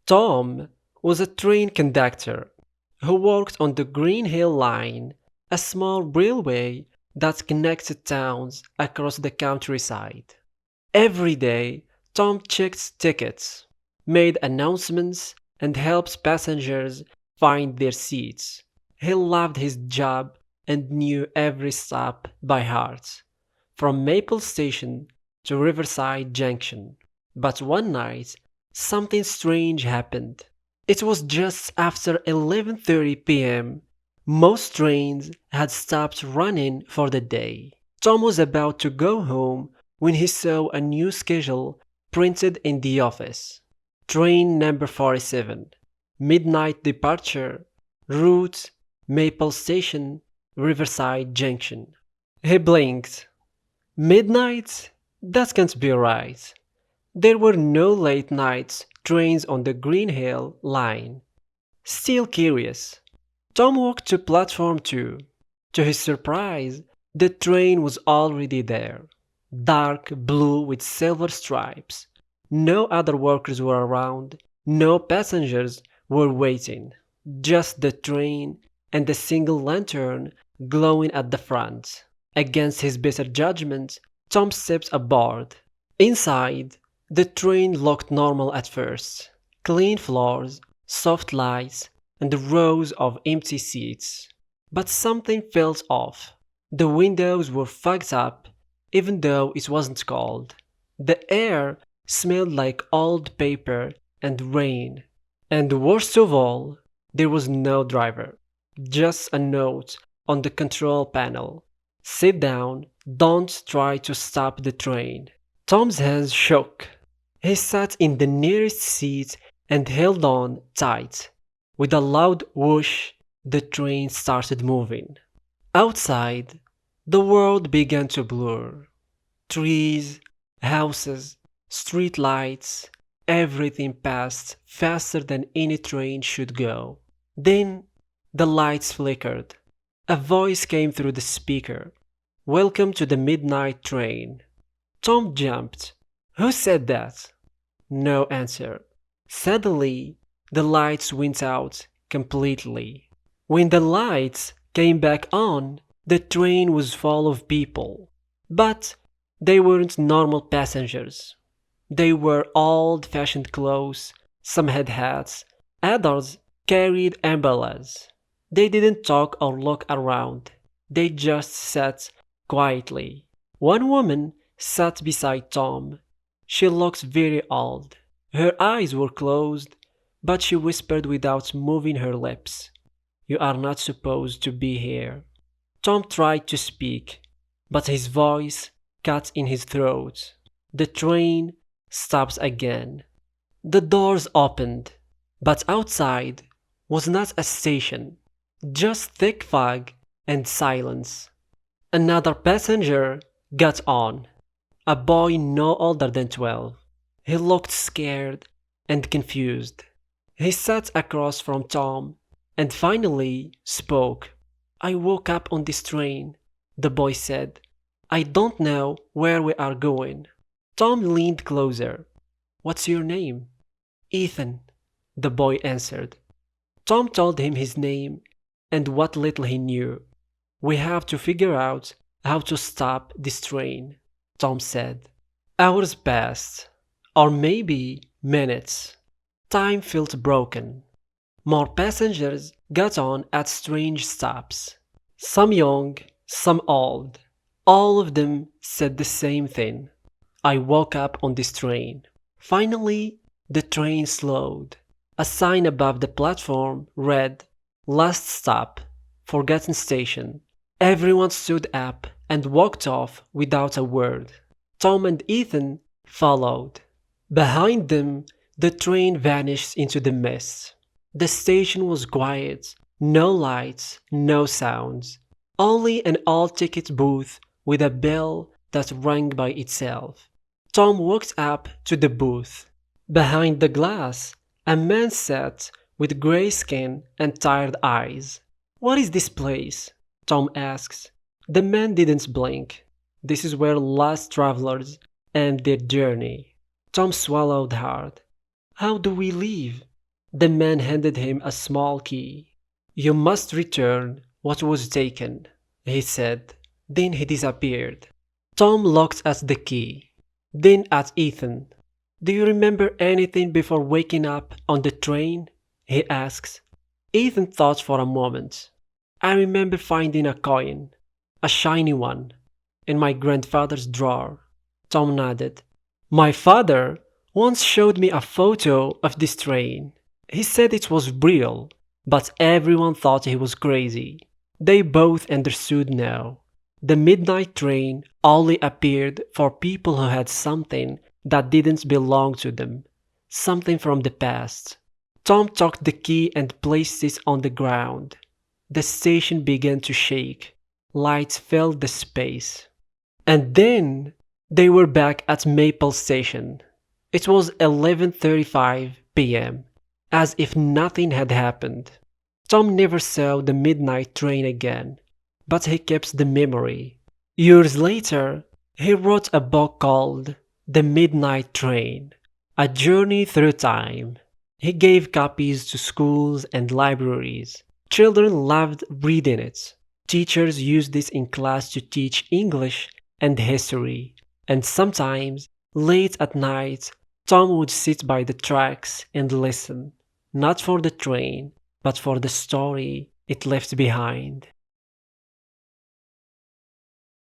Tom was a train conductor who worked on the Green Hill Line, a small railway that connected towns across the countryside. Every day, Tom checked tickets, made announcements, and helped passengers find their seats. He loved his job and knew every stop by heart, from Maple Station to Riverside Junction. But one night, something strange happened. It was just after 11:30 p.m. Most trains had stopped running for the day. Tom was about to go home when he saw a new schedule printed in the office. Train number 47, midnight departure, route Maple Station, Riverside Junction. He blinked. Midnight? That can't be right. There were no late night trains on the Green Hill line. Still curious, Tom walked to platform 2. To his surprise, the train was already there. Dark blue with silver stripes. No other workers were around, no passengers were waiting. Just the train and a single lantern glowing at the front. Against his better judgment, Tom stepped aboard. Inside, the train looked normal at first. Clean floors, soft lights, and rows of empty seats. But something felt off. The windows were fogged up, even though it wasn't cold. The air smelled like old paper and rain. And worst of all, there was no driver. Just a note on the control panel. Sit down, don't try to stop the train. Tom's hands shook. He sat in the nearest seat and held on tight. With a loud whoosh, the train started moving. Outside, the world began to blur. Trees, houses, street lights, everything passed faster than any train should go. Then the lights flickered. A voice came through the speaker. "Welcome to the midnight train." Tom jumped. "Who said that?" No answer. Suddenly, the lights went out completely. When the lights came back on, the train was full of people. But they weren't normal passengers. They were old-fashioned clothes, some had hats, others carried umbrellas. They didn't talk or look around. They just sat quietly. One woman sat beside Tom. She looked very old. Her eyes were closed, but she whispered without moving her lips. "You are not supposed to be here." Tom tried to speak, but his voice cut in his throat. The train stopped again. The doors opened, but outside was not a station, just thick fog and silence. Another passenger got on, a boy no older than 12. He looked scared and confused. He sat across from Tom and finally spoke. "I woke up on this train," the boy said. "I don't know where we are going." Tom leaned closer. "What's your name?" "Ethan," the boy answered. Tom told him his name and what little he knew. "We have to figure out how to stop this train," Tom said. Hours passed, or maybe minutes. Time felt broken. More passengers got on at strange stops. Some young, some old. All of them said the same thing. "I woke up on this train." Finally, the train slowed. A sign above the platform read, "Last stop, Forgotten Station." Everyone stood up and walked off without a word. Tom and Ethan followed. Behind them, the train vanished into the mist. The station was quiet, no lights, no sounds. Only an old ticket booth with a bell that rang by itself. Tom walked up to the booth. Behind the glass, a man sat with gray skin and tired eyes. "What is this place?" Tom asked. The man didn't blink. "This is where lost travelers end their journey." Tom swallowed hard. "How do we leave?" The man handed him a small key. "You must return what was taken," he said. Then he disappeared. Tom looked at the key, then at Ethan. "Do you remember anything before waking up on the train?" he asked. Ethan thought for a moment. "I remember finding a coin, a shiny one, in my grandfather's drawer." Tom nodded. "My father once showed me a photo of this train. He said it was real, but everyone thought he was crazy." They both understood now. The midnight train only appeared for people who had something that didn't belong to them, something from the past. Tom took the key and placed it on the ground. The station began to shake. Lights filled the space. And then they were back at Maple Station. It was 11:35 p.m., as if nothing had happened. Tom never saw the midnight train again, but he kept the memory. Years later, he wrote a book called The Midnight Train, A Journey Through Time. He gave copies to schools and libraries. Children loved reading it. Teachers used it in class to teach English and history, and sometimes, late at night, Tom would sit by the tracks and listen, not for the train, but for the story it left behind.